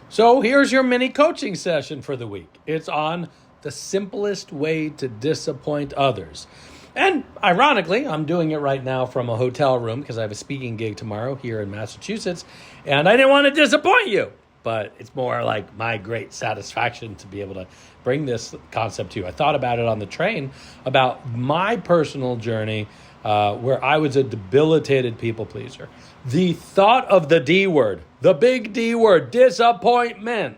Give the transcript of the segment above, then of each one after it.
So here's your mini coaching session for the week. It's on the simplest way to disappoint others. And ironically, I'm doing it right now from a hotel room because I have a speaking gig tomorrow here in Massachusetts, and I didn't want to disappoint you. But it's more like my great satisfaction to be able to bring this concept to you. I thought about it on the train, about my personal journey where I was a debilitated people pleaser. The thought of the D word, the big D word, disappointment,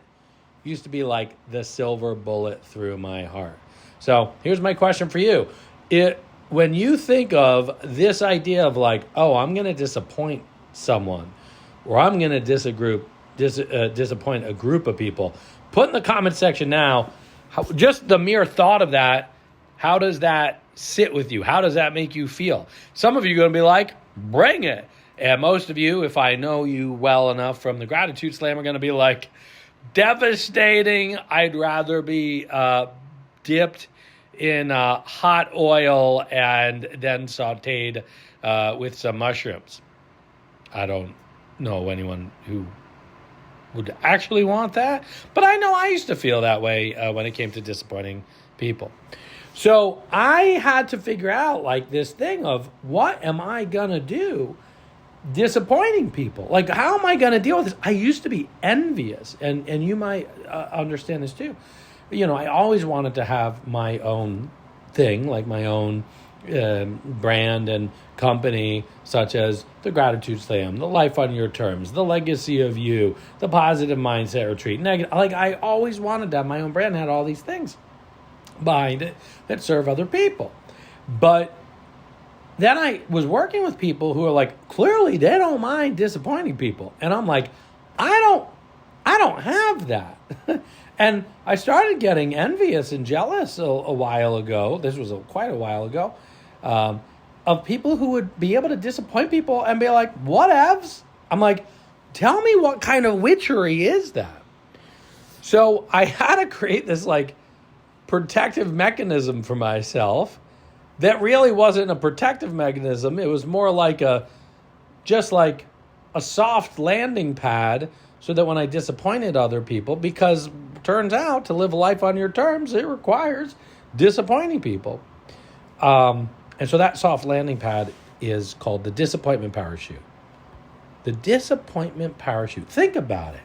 used to be like the silver bullet through my heart. So here's my question for you. When you think of this idea of like, oh, I'm going to disappoint someone, or I'm going to disappoint a group of people, put in the comment section now, just the mere thought of that, how does that sit with you? How does that make you feel? Some of you are going to be like, bring it. And most of you, if I know you well enough from the Gratitude Slam, are going to be like, devastating. I'd rather be dipped in hot oil and then sauteed with some mushrooms. I don't know anyone who would actually want that, but I know I used to feel that way when it came to disappointing people. So I had to figure out like this thing of what am I going to do disappointing people? Like, how am I going to deal with this? I used to be envious, and you might understand this too. You know, I always wanted to have my own thing, like my own brand and company, such as the Gratitude Slam, the Life on Your Terms, the Legacy of You, the Positive Mindset Retreat. Like, I always wanted to have my own brand, had all these things behind it that serve other people. But then I was working with people who are like, clearly they don't mind disappointing people. And I'm like, I don't have that. And I started getting envious and jealous a while ago. This was quite a while ago, of people who would be able to disappoint people and be like, whatevs. I'm like, tell me what kind of witchery is that? So I had to create this like protective mechanism for myself that really wasn't a protective mechanism. It was more like just like a soft landing pad so that when I disappointed other people, because turns out to live a life on your terms, it requires disappointing people. And so that soft landing pad is called the disappointment parachute. The disappointment parachute. Think about it.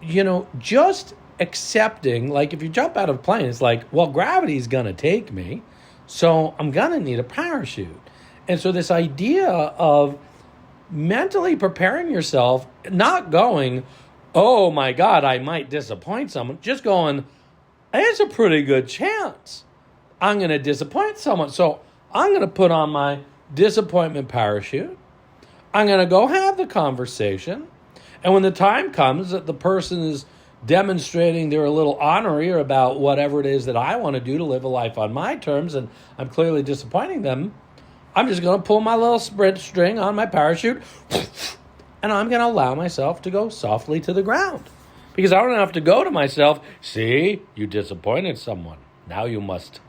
You know, just accepting, like if you jump out of a plane, it's like, well, gravity's going to take me. So I'm going to need a parachute. And so this idea of mentally preparing yourself, not going, oh my God, I might disappoint someone, just going, there's a pretty good chance I'm going to disappoint someone. So I'm going to put on my disappointment parachute. I'm going to go have the conversation. And when the time comes that the person is demonstrating they're a little ornery about whatever it is that I want to do to live a life on my terms, and I'm clearly disappointing them, I'm just going to pull my little sprint string on my parachute, and I'm going to allow myself to go softly to the ground. Because I don't have to go to myself, see, you disappointed someone. Now you must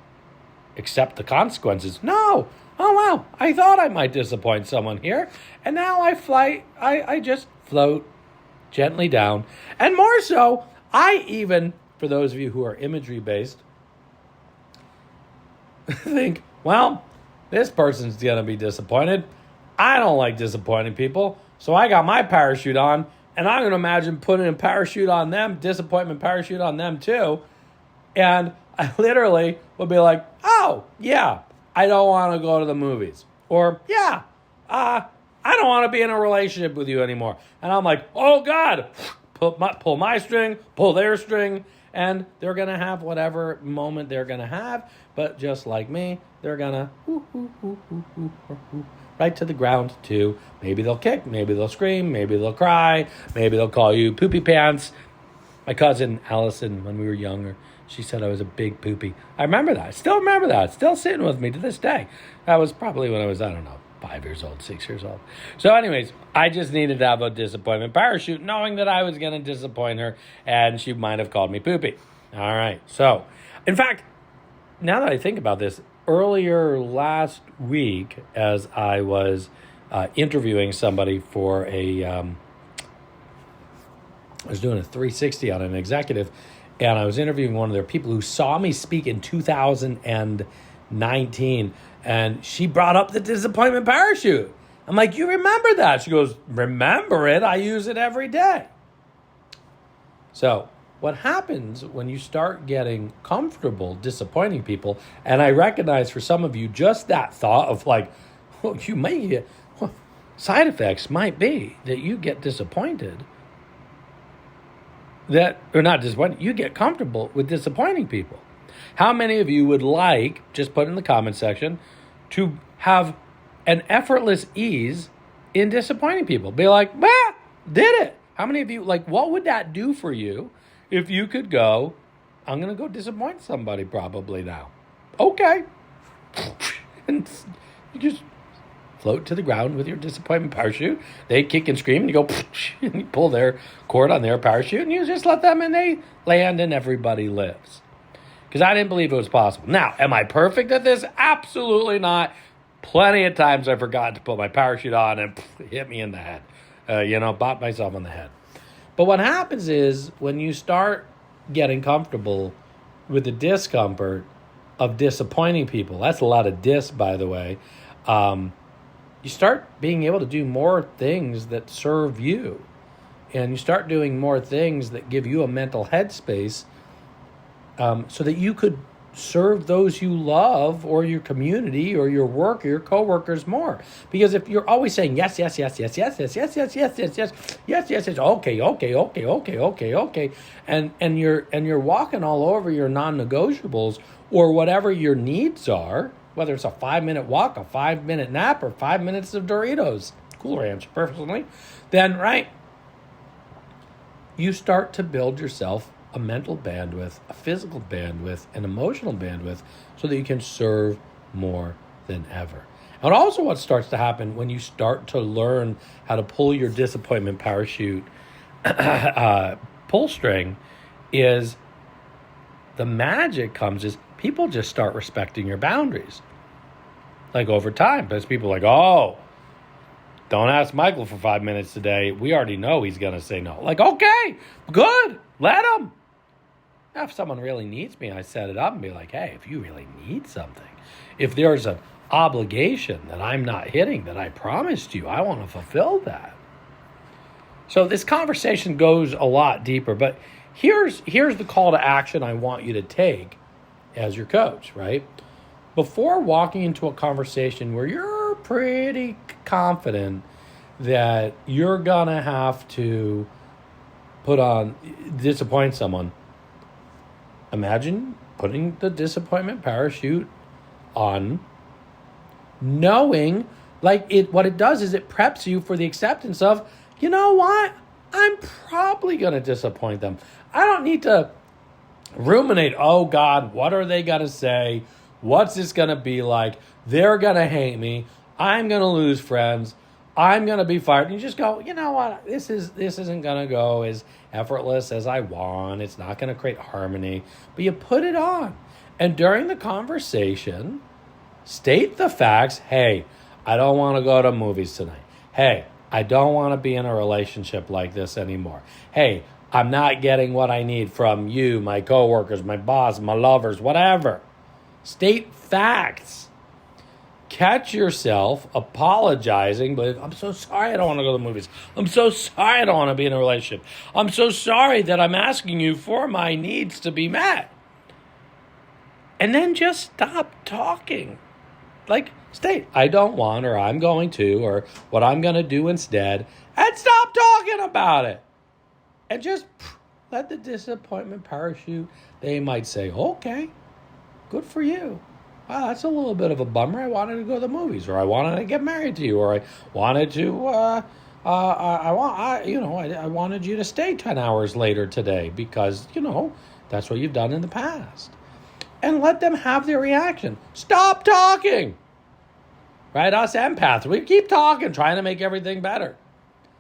accept the consequences. No. Oh, wow. I thought I might disappoint someone here. And now I just float gently down. And more so, I even, for those of you who are imagery based, think, well, this person's going to be disappointed. I don't like disappointing people. So I got my parachute on, and I'm going to imagine putting a parachute on them, disappointment parachute on them too. And I literally will be like, oh, yeah, I don't want to go to the movies. Or, yeah, I don't want to be in a relationship with you anymore. And I'm like, oh, God, pull my string, pull their string, and they're going to have whatever moment they're going to have. But just like me, they're going to right to the ground too. Maybe they'll kick, maybe they'll scream, maybe they'll cry, maybe they'll call you poopy pants. My cousin Allison, when we were younger, she said I was a big poopy. I remember that. I still remember that. It's still sitting with me to this day. That was probably when I was, 5 years old, 6 years old. So anyways, I just needed to have a disappointment parachute, knowing that I was going to disappoint her, and she might have called me poopy. All right. So, in fact, now that I think about this, earlier last week, as I was interviewing somebody for I was doing a 360 on an executive, and I was interviewing one of their people who saw me speak in 2019, and she brought up the disappointment parachute. I'm like, you remember that? She goes, remember it? I use it every day. So what happens when you start getting comfortable disappointing people, and I recognize for some of you just that thought of like, well, you may get, side effects might be that you get disappointed, or not disappointed, you get comfortable with disappointing people. How many of you would like, just put in the comment section, to have an effortless ease in disappointing people? Be like, did it. How many of you, like, what would that do for you if you could go, I'm going to go disappoint somebody probably now. Okay. And you just float to the ground with your disappointment parachute. They kick and scream, and you go, and you pull their cord on their parachute, and you just let them, and they land, and everybody lives. Because I didn't believe it was possible. Now, am I perfect at this? Absolutely not. Plenty of times I forgot to put my parachute on and hit me in the head. Bop myself on the head. But what happens is when you start getting comfortable with the discomfort of disappointing people, that's a lot of by the way, you start being able to do more things that serve you. And you start doing more things that give you a mental headspace so that you could serve those you love or your community or your work or your coworkers more. Because if you're always saying yes, yes, yes, yes, yes, yes, yes, yes, yes, yes, yes, yes, yes, yes, okay, and you're walking all over your non-negotiables or whatever your needs are, whether it's a 5-minute walk, a 5-minute nap, or 5 minutes of Doritos, Cool Ranch personally, then you start to build yourself a mental bandwidth, a physical bandwidth, an emotional bandwidth, so that you can serve more than ever. And also what starts to happen when you start to learn how to pull your disappointment parachute pull string is the magic comes is people just start respecting your boundaries. Like over time, there's people like, oh, don't ask Michael for 5 minutes today. We already know he's going to say no. Like, okay, good, let him. Now, if someone really needs me, I set it up and be like, hey, if you really need something, if there's an obligation that I'm not hitting that I promised you, I want to fulfill that. So this conversation goes a lot deeper, but here's the call to action I want you to take as your coach, right? Before walking into a conversation where you're pretty confident that you're going to have to disappoint someone, imagine putting the disappointment parachute on, knowing what it does is it preps you for the acceptance of, you know what? I'm probably going to disappoint them. I don't need to ruminate, oh God, what are they going to say? What's this going to be like? They're going to hate me. I'm going to lose friends. I'm going to be fired. And you just go, you know what? This isn't going to go as effortless as I want. It's not going to create harmony. But you put it on. And during the conversation, state the facts. Hey, I don't want to go to movies tonight. Hey, I don't want to be in a relationship like this anymore. Hey, I'm not getting what I need from you, my coworkers, my boss, my lovers, whatever. State facts. Catch yourself apologizing, but I'm so sorry I don't want to go to the movies. I'm so sorry I don't want to be in a relationship. I'm so sorry that I'm asking you for my needs to be met. And then just stop talking. Like, state, I don't want, or I'm going to, or what I'm going to do instead, and stop talking about it. And just let the disappointment parachute. They might say, okay, good for you. Wow, that's a little bit of a bummer. I wanted to go to the movies, or I wanted to get married to you, or I wanted to, I wanted you to stay 10 hours later today because, that's what you've done in the past. And let them have their reaction. Stop talking. Right? Us empaths, we keep talking, trying to make everything better.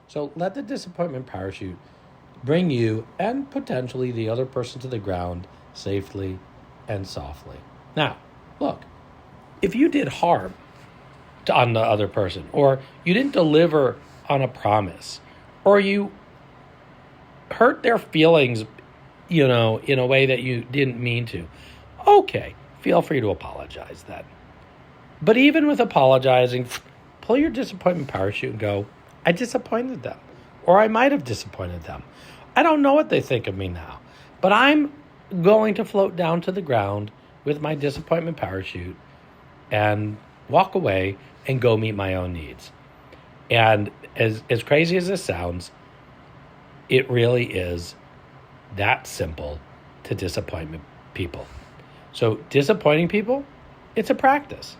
So let the disappointment parachute bring you and potentially the other person to the ground safely and softly. Now, look, if you did harm on the other person, or you didn't deliver on a promise, or you hurt their feelings, in a way that you didn't mean to, okay, feel free to apologize then. But even with apologizing, pull your disappointment parachute and go, I disappointed them, or I might have disappointed them. I don't know what they think of me now, but I'm going to float down to the ground with my disappointment parachute and walk away and go meet my own needs. And as crazy as this sounds, it really is that simple to disappoint people. So disappointing people, it's a practice.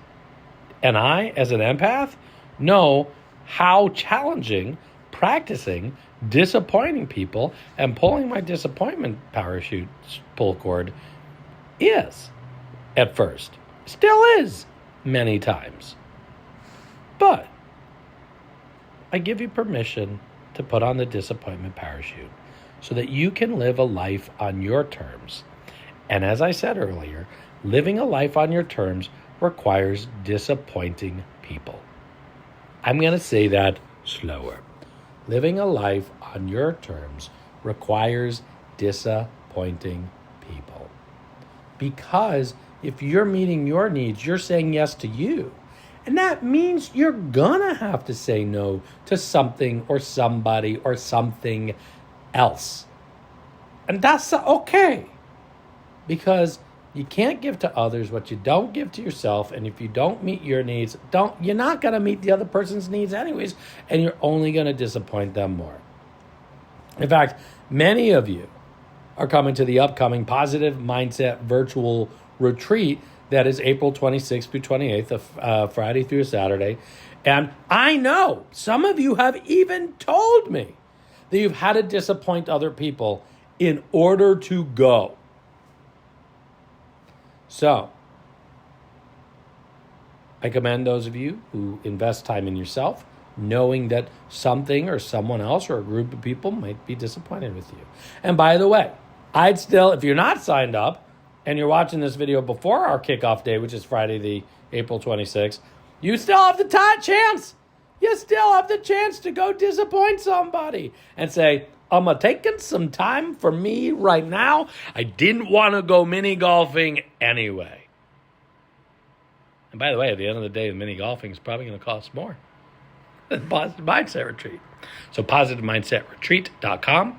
And I, as an empath, know how challenging practicing disappointing people and pulling my disappointment parachute pull cord is at first. Still is many times. But I give you permission to put on the disappointment parachute so that you can live a life on your terms. And as I said earlier, living a life on your terms requires disappointing people. I'm going to say that slower. Living a life on your terms requires disappointing people. Because if you're meeting your needs, you're saying yes to you. And that means you're gonna have to say no to something or somebody or something else. And that's okay. Because you can't give to others what you don't give to yourself. And if you don't meet your needs, you're not gonna meet the other person's needs anyways, and you're only gonna disappoint them more. In fact, many of you are coming to the upcoming Positive Mindset virtual retreat that is April 26th through 28th, Friday through Saturday. And I know some of you have even told me that you've had to disappoint other people in order to go. So, I commend those of you who invest time in yourself, knowing that something or someone else or a group of people might be disappointed with you. And by the way, I'd still, if you're not signed up, and you're watching this video before our kickoff day, which is Friday, the April 26th, you still have the chance. You still have the chance to go disappoint somebody and say, I'm taking some time for me right now. I didn't want to go mini golfing anyway. And by the way, at the end of the day, the mini golfing is probably going to cost more than Positive Mindset Retreat. So positivemindsetretreat.com.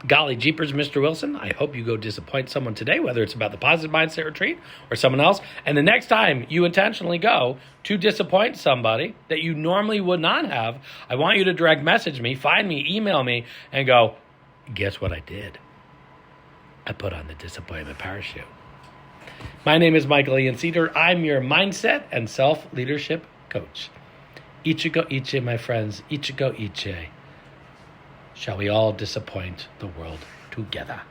Golly jeepers, Mr. Wilson, I hope you go disappoint someone today, whether it's about the Positive Mindset Retreat or someone else. And the next time you intentionally go to disappoint somebody that you normally would not have, I want you to direct message me, find me, email me, and go, guess what I did? I put on the disappointment parachute. My name is Michael Ian Cedar. I'm your mindset and self-leadership coach. Ichigo Ichi, my friends. Ichigo Ichi. Shall we all disappoint the world together?